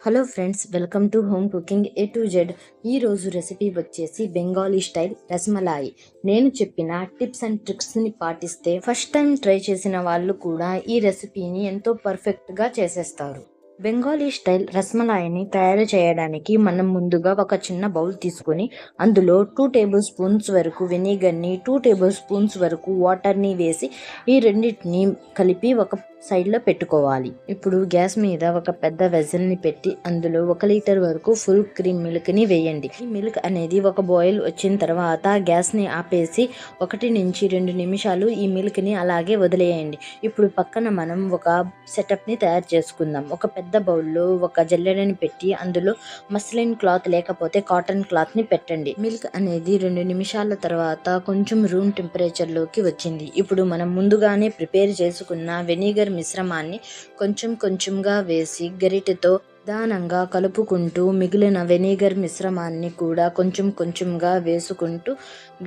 Hello friends, welcome to home cooking A to Z. ఈరోజు recipe వచ్చేసి Bengali style rasmalai. నేను చెప్పిన టిప్స్ అండ్ ట్రిక్స్ని పాటిస్తే ఫస్ట్ టైం ట్రై చేసిన వాళ్ళు కూడా ఈ రెసిపీని ఎంతో పర్ఫెక్ట్గా చేసేస్తారు. బెంగాలీ స్టైల్ రస్మలాయిని తయారు చేయడానికి మనం ముందుగా ఒక చిన్న బౌల్ తీసుకొని అందులో 2 టేబుల్ స్పూన్స్ వరకు వెనిగర్ని, 2 టేబుల్ స్పూన్స్ వరకు వాటర్ని వేసి ఈ రెండింటిని కలిపి ఒక సైడ్లో పెట్టుకోవాలి. ఇప్పుడు గ్యాస్ మీద ఒక పెద్ద వెజల్ని పెట్టి అందులో 1 లీటర్ వరకు ఫుల్ క్రీమ్ మిల్క్ని వేయండి. ఈ మిల్క్ అనేది ఒక బాయిల్ వచ్చిన తర్వాత గ్యాస్ని ఆపేసి 1 నుంచి 2 నిమిషాలు ఈ మిల్క్ని అలాగే వదిలేయండి. ఇప్పుడు పక్కన మనం ఒక సెటప్ని తయారు చేసుకుందాం. ఒక పెద్ద బౌల్లో ఒక జల్లెడని పెట్టి అందులో మస్లిన్ క్లాత్ లేకపోతే కాటన్ క్లాత్ని పెట్టండి. మిల్క్ అనేది 2 నిమిషాల తర్వాత కొంచెం రూమ్ టెంపరేచర్లోకి వచ్చింది. ఇప్పుడు మనం ముందుగానే ప్రిపేర్ చేసుకున్న వెనిగర్ మిశ్రమాన్ని కొంచెం కొంచెంగా వేసి గరిటెతో నిదానంగా కలుపుకుంటూ మిగిలిన వెనిగర్ మిశ్రమాన్ని కూడా కొంచెం కొంచెంగా వేసుకుంటూ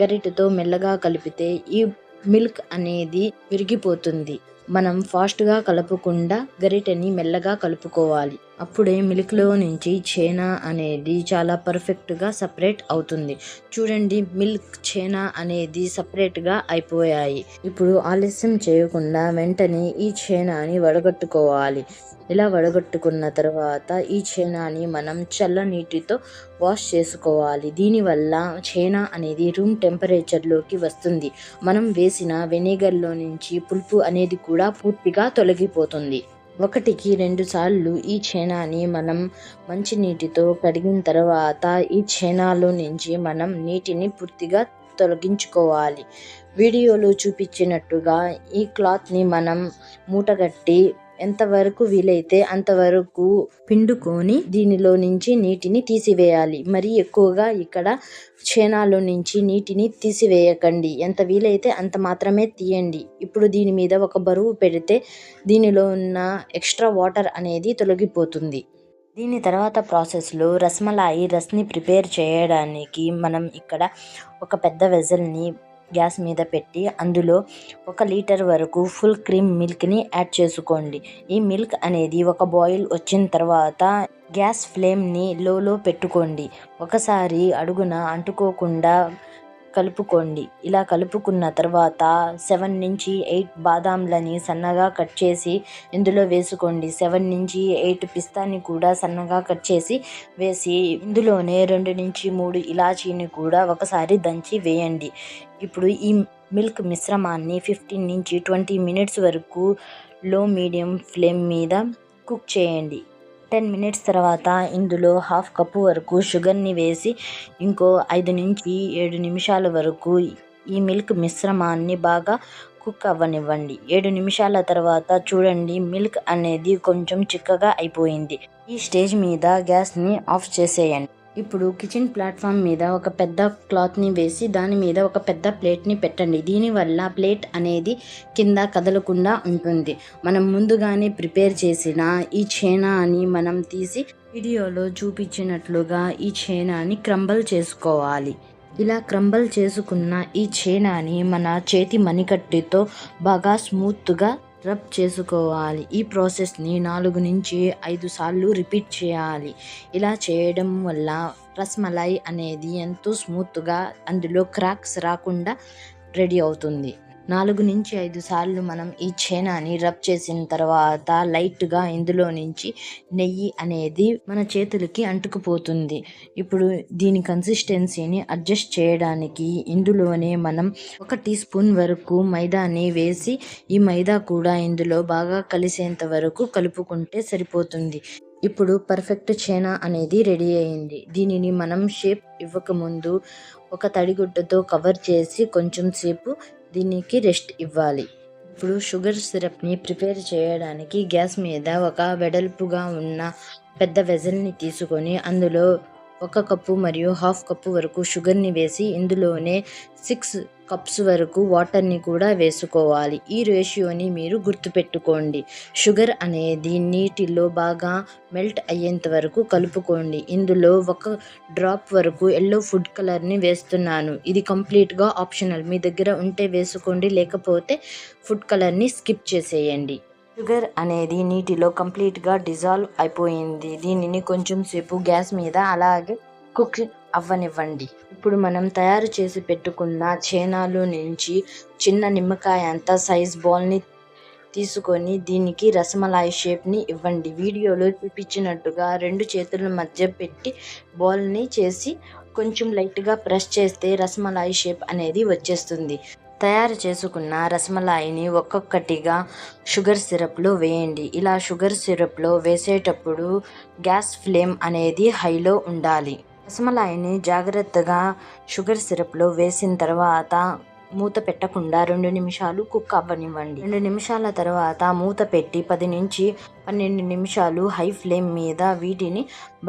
గరిటెతో మెల్లగా కలిపితే ఈ మిల్క్ అనేది విరిగిపోతుంది. మనం ఫాస్ట్గా కలపకుండా గరిటెని మెల్లగా కలుపుకోవాలి. అప్పుడే మిల్క్లో నుంచి ఛేనా అనేది చాలా పర్ఫెక్ట్గా సపరేట్ అవుతుంది. చూడండి, మిల్క్ ఛేనా అనేది సపరేట్గా అయిపోయాయి. ఇప్పుడు ఆలస్యం చేయకుండా వెంటనే ఈ ఛేనాని వడగట్టుకోవాలి. ఇలా వడగట్టుకున్న తర్వాత ఈ ఛేనాని మనం చల్ల నీటితో వాష్ చేసుకోవాలి. దీనివల్ల ఛేనా అనేది రూమ్ టెంపరేచర్లోకి వస్తుంది. మనం వేసిన వెనిగర్లో నుంచి పులుపు అనేది కూడా పూర్తిగా తొలగిపోతుంది. 1కి 2 సార్లు ఈ ఛేనాని మనం మంచినీటితో కడిగిన తర్వాత ఈ ఛేనాలో నుంచి మనం నీటిని పూర్తిగా తొలగించుకోవాలి. వీడియోలో చూపించినట్టుగా ఈ క్లాత్ని మనం మూటగట్టి ఎంతవరకు వీలైతే అంతవరకు పిండుకొని దీనిలో నుంచి నీటిని తీసివేయాలి. మరీ ఎక్కువగా ఇక్కడ ఛేనాలో నుంచి నీటిని తీసివేయకండి. ఎంత వీలైతే అంత మాత్రమే తీయండి. ఇప్పుడు దీని మీద ఒక బరువు పెడితే దీనిలో ఉన్న ఎక్స్ట్రా వాటర్ అనేది తొలగిపోతుంది. దీని తర్వాత ప్రాసెస్లో రస్ని ప్రిపేర్ చేయడానికి మనం ఇక్కడ ఒక పెద్ద వెజల్ని గ్యాస్ మీద పెట్టి అందులో 1 లీటర్ వరకు ఫుల్ క్రీమ్ మిల్క్ని యాడ్ చేసుకోండి. ఈ మిల్క్ అనేది ఒక బాయిల్ వచ్చిన తర్వాత గ్యాస్ ఫ్లేమ్ని లోలో పెట్టుకోండి. ఒకసారి అడుగున అంటుకోకుండా కలుపుకోండి. ఇలా కలుపుకున్న తర్వాత 7 నుంచి 8 బాదాంలని సన్నగా కట్ చేసి ఇందులో వేసుకోండి. 7 నుంచి 8 పిస్తాని కూడా సన్నగా కట్ చేసి వేసి ఇందులోనే 2 నుంచి 3 ఇలాచీని కూడా ఒకసారి దంచి వేయండి. ఇప్పుడు ఈ మిల్క్ మిశ్రమాన్ని 15 నుంచి 20 మినిట్స్ వరకు లో మీడియం ఫ్లేమ్ మీద కుక్ చేయండి. 10 మినిట్స్ తర్వాత ఇందులో 1/2 కప్పు వరకు షుగర్ని వేసి ఇంకో 5 నుంచి 7 నిమిషాల వరకు ఈ మిల్క్ మిశ్రమాన్ని బాగా కుక్ అవ్వనివ్వండి. 7 నిమిషాల తర్వాత చూడండి, మిల్క్ అనేది కొంచెం చిక్కగా అయిపోయింది. ఈ స్టేజ్ మీద గ్యాస్ని ఆఫ్ చేసేయండి. ఇప్పుడు కిచెన్ ప్లాట్ఫామ్ మీద ఒక పెద్ద క్లాత్ని వేసి దాని మీద ఒక పెద్ద ప్లేట్ని పెట్టండి. దీనివల్ల ప్లేట్ అనేది కింద కదలకుండా ఉంటుంది. మనం ముందుగానే ప్రిపేర్ చేసిన ఈ ఛేనాని మనం తీసి వీడియోలో చూపించినట్లుగా ఈ ఛేనాని క్రంబల్ చేసుకోవాలి. ఇలా క్రంబల్ చేసుకున్న ఈ ఛేనాని మన చేతి మణికట్టుతో బాగా స్మూత్గా రబ్ చేసుకోవాలి. ఈ ప్రాసెస్ని 4 నుంచి 5 సార్లు రిపీట్ చేయాలి. ఇలా చేయడం వల్ల రస్మలై అనేది ఎంతో స్మూత్గా అందులో క్రాక్స్ రాకుండా రెడీ అవుతుంది. 4 నుంచి 5 సార్లు మనం ఈ ఛేనాని రబ్ చేసిన తర్వాత లైట్గా ఇందులో నుంచి నెయ్యి అనేది మన చేతులకి అంటుకుపోతుంది. ఇప్పుడు దీని కన్సిస్టెన్సీని అడ్జస్ట్ చేయడానికి ఇందులోనే మనం 1 టీ స్పూన్ వరకు మైదాని వేసి ఈ మైదా కూడా ఇందులో బాగా కలిసేంత వరకు కలుపుకుంటే సరిపోతుంది. ఇప్పుడు పర్ఫెక్ట్ ఛేనా అనేది రెడీ అయింది. దీనిని మనం షేప్ ఇవ్వకముందు ఒక తడిగుడ్డతో కవర్ చేసి కొంచెం సేపు దీనికి రెస్ట్ ఇవ్వాలి. ఇప్పుడు షుగర్ సిరప్ని ప్రిపేర్ చేయడానికి గ్యాస్ మీద ఒక వెడల్పుగా ఉన్న పెద్ద వెజల్ని తీసుకొని అందులో 1 కప్పు మరియు 1/2 కప్పు వరకు షుగర్ని వేసి ఇందులోనే 6 కప్స్ వరకు వాటర్ని కూడా వేసుకోవాలి. ఈ రేషియోని మీరు గుర్తుపెట్టుకోండి. షుగర్ అనేది నీటిలో బాగా మెల్ట్ అయ్యేంత వరకు కలుపుకోండి. ఇందులో 1 డ్రాప్ వరకు ఎల్లో ఫుడ్ కలర్ని వేస్తున్నాను. ఇది కంప్లీట్గా ఆప్షనల్. మీ దగ్గర ఉంటే వేసుకోండి, లేకపోతే ఫుడ్ కలర్ని స్కిప్ చేసేయండి. షుగర్ అనేది నీటిలో కంప్లీట్గా డిజాల్వ్ అయిపోయింది. దీనిని కొంచెం సేపు గ్యాస్ మీద అలాగే కుక్ అవ్వనివ్వండి. ఇప్పుడు మనం తయారు చేసి పెట్టుకున్న చేనాలో నుంచి చిన్న నిమ్మకాయ అంత సైజ్ బాల్ని తీసుకొని దీనికి రసమలాయి షేప్ని ఇవ్వండి. వీడియోలో చూపించినట్టుగా 2 చేతుల మధ్య పెట్టి బాల్ని చేసి కొంచెం లైట్గా ప్రెస్ చేస్తే రసమలాయి షేప్ అనేది వచ్చేస్తుంది. తయారు చేసుకున్న రసమలాయిని ఒక్కొక్కటిగా షుగర్ సిరప్లో వేయండి. ఇలా షుగర్ సిరప్లో వేసేటప్పుడు గ్యాస్ ఫ్లేమ్ అనేది హైలో ఉండాలి. రసమలాయిని జాగ్రత్తగా షుగర్ సిరప్లో వేసిన తర్వాత మూత పెట్టకుండా 2 నిమిషాలు కుక్ అవ్వనివ్వండి. 2 నిమిషాల తర్వాత మూత పెట్టి 10 నుంచి 12 నిమిషాలు హై ఫ్లేమ్ మీద వీటిని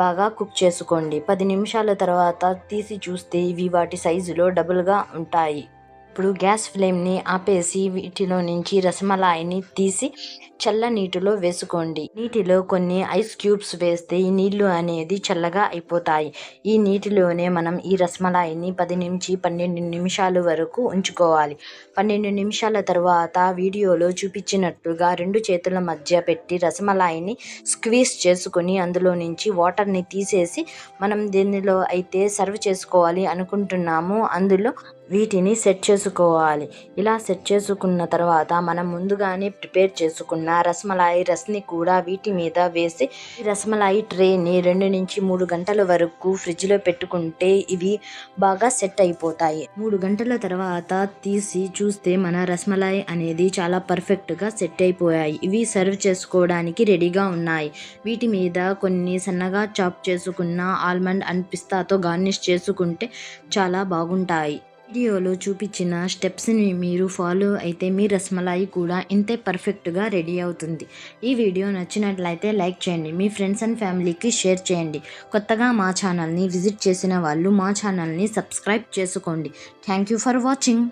బాగా కుక్ చేసుకోండి. 10 నిమిషాల తర్వాత తీసి చూస్తే ఇవి వాటి సైజులో డబుల్గా ఉంటాయి. ఇప్పుడు గ్యాస్ ఫ్లేమ్ని ఆపేసి వీటిలో నుంచి రసమలాయిని తీసి చల్ల నీటిలో వేసుకోండి. నీటిలో కొన్ని ఐస్ క్యూబ్స్ వేస్తే ఈ నీళ్లు అనేది చల్లగా అయిపోతాయి. ఈ నీటిలోనే మనం ఈ రసమలాయిని 10 నుంచి 12 నిమిషాల వరకు ఉంచుకోవాలి. 12 నిమిషాల తర్వాత వీడియోలో చూపించినట్టుగా 2 చేతుల మధ్య పెట్టి రసమలాయిని స్క్వీజ్ చేసుకొని అందులో నుంచి వాటర్ని తీసేసి మనం దేనిలో అయితే సర్వ్ చేసుకోవాలి అనుకుంటున్నామో అందులో వీటిని సెట్ చేసుకోవాలి. ఇలా సెట్ చేసుకున్న తర్వాత మనం ముందుగానే ప్రిపేర్ చేసుకున్న రసమలాయి రస్ని కూడా వీటి మీద వేసి ఈ రసమలాయి ట్రేని 2 నుంచి 3 గంటల వరకు ఫ్రిడ్జ్లో పెట్టుకుంటే ఇవి బాగా సెట్ అయిపోతాయి. 3 గంటల తర్వాత తీసి చూస్తే మన రసమలాయి అనేది చాలా పర్ఫెక్ట్గా సెట్ అయిపోయాయి. ఇవి సర్వ్ చేసుకోవడానికి రెడీగా ఉన్నాయి. వీటి మీద కొన్ని సన్నగా చాప్ చేసుకున్న ఆల్మండ్ అండ్ పిస్తాతో గార్నిష్ చేసుకుంటే చాలా బాగుంటాయి. వీడియోలో చూపించిన స్టెప్స్ని మీరు ఫాలో అయితే మీ రసమలాయి కూడా ఇంతే పర్ఫెక్ట్గా రెడీ అవుతుంది. ఈ వీడియో నచ్చినట్లయితే లైక్ చేయండి. మీ ఫ్రెండ్స్ అండ్ ఫ్యామిలీకి షేర్ చేయండి. కొత్తగా మా ఛానల్ని విజిట్ చేసిన వాళ్ళు మా ఛానల్ని సబ్స్క్రైబ్ చేసుకోండి. Thank you for watching.